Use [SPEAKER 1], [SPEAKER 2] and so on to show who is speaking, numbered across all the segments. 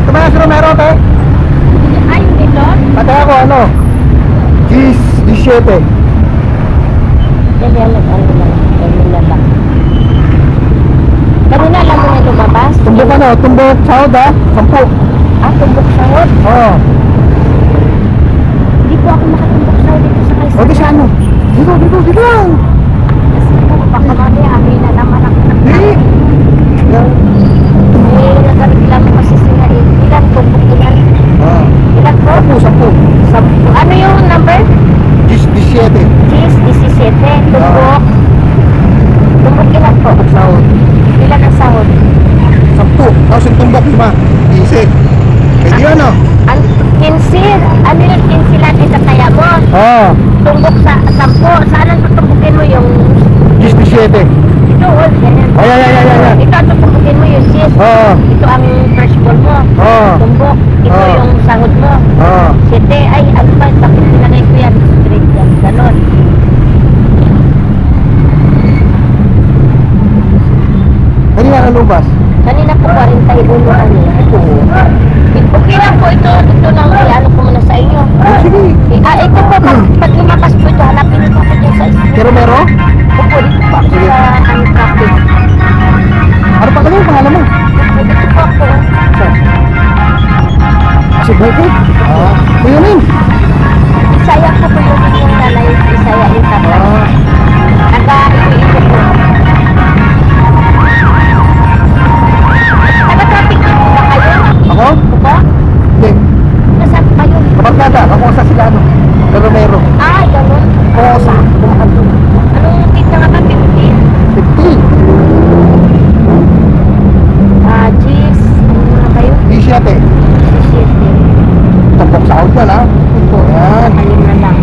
[SPEAKER 1] Tumaya si Romero, te?
[SPEAKER 2] Ay, dito?
[SPEAKER 1] Pati ako, ano? Cheese 17.
[SPEAKER 2] Dali, ano lang. Kanina lang mo na lumabas?
[SPEAKER 1] Tumbok ano? Tumbok sahod, ha? 10.
[SPEAKER 2] Ah, tumbok sahod?
[SPEAKER 1] Oo.
[SPEAKER 2] Hindi po ako makatumbok sahod dito sa Kaisa.
[SPEAKER 1] O, di siya ano? Dito lang.
[SPEAKER 2] Kasi po, baka mamaya amin na naman ako ng
[SPEAKER 1] Di.
[SPEAKER 2] nagkaroon mo kasi sila ilan tumbok ilan? Ilan po?
[SPEAKER 1] 10.
[SPEAKER 2] Ano yung number?
[SPEAKER 1] Cheese 17.
[SPEAKER 2] Cheese, 17. Tumbok. Tumbok ilan po?
[SPEAKER 1] Sahod.
[SPEAKER 2] Ilan ang sahod?
[SPEAKER 1] 10. Tapos yung tumbok, 5. Easy. Pwede yun, no?
[SPEAKER 2] Ang 15. Ano yung 15 natin sa kaya mo?
[SPEAKER 1] Oo.
[SPEAKER 2] Tumbok sa 10. Saan ang tutumbukin mo yung...
[SPEAKER 1] Cheese 17.
[SPEAKER 2] Ito, ganyan.
[SPEAKER 1] Ay.
[SPEAKER 2] Ito ang tutumbukin mo yung cheese.
[SPEAKER 1] Oo.
[SPEAKER 2] Ito ang first ball mo.
[SPEAKER 1] Oo.
[SPEAKER 2] Tumbok. Ito
[SPEAKER 1] Oo.
[SPEAKER 2] yung sahod mo.
[SPEAKER 1] Oo.
[SPEAKER 2] 7. Ay, ano ba? Bakit pinagay ko yan? Straight yan. Ganon.
[SPEAKER 1] Pwede nga nalubas.
[SPEAKER 2] Kanina po 41 ano. Okay lang po ito. Ito lang. Iano ko muna sa inyo.
[SPEAKER 1] Sige.
[SPEAKER 2] Ito po. Pag lumabas po ito, hanapin ito ako dyan sa street.
[SPEAKER 1] Si Romero?
[SPEAKER 2] Opo, dito po ako
[SPEAKER 1] Sige.
[SPEAKER 2] sa traffic.
[SPEAKER 1] Ano pa yung pangalan mo?
[SPEAKER 2] Dito po ako.
[SPEAKER 1] Si Buko? Kuya Min?
[SPEAKER 2] Isaya po po yung nanay. Isaya yung tatay. Nag-iwi-iwi po. Taga-traffic po ba kayo?
[SPEAKER 1] Ako?
[SPEAKER 2] Opo?
[SPEAKER 1] Hindi.
[SPEAKER 2] Nasaan po kayo?
[SPEAKER 1] Kapagkada, ako sa sila ano? Sa Romero.
[SPEAKER 2] Ah, ganun.
[SPEAKER 1] Oo, sa kumakanto.
[SPEAKER 2] Anong tita nga ba? 15?
[SPEAKER 1] 50.
[SPEAKER 2] Cheese. Ano na kayo?
[SPEAKER 1] Di siya, te.
[SPEAKER 2] 17.
[SPEAKER 1] Tumbok sahod yan, ha? Ito, yan.
[SPEAKER 2] Alim na lang.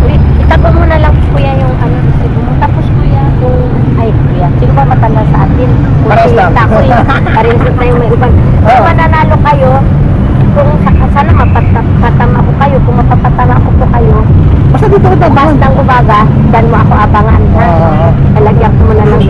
[SPEAKER 2] Uy, itago mo na lang kuya yung ano resibo mo. Tapos kuya, kung ay kuya, sino ba matanda sa atin? Kung
[SPEAKER 1] Parehas
[SPEAKER 2] si
[SPEAKER 1] lang.
[SPEAKER 2] Takoy, pareho tayo may uban. Kung
[SPEAKER 1] Oo.
[SPEAKER 2] mananalo kayo, kung sana mapatama ko kayo, kung mapapatama ko po kayo,
[SPEAKER 1] Basta dito kita
[SPEAKER 2] bukas ng umaga, dyan mo ako abangan ha. Lalagyan ko muna ng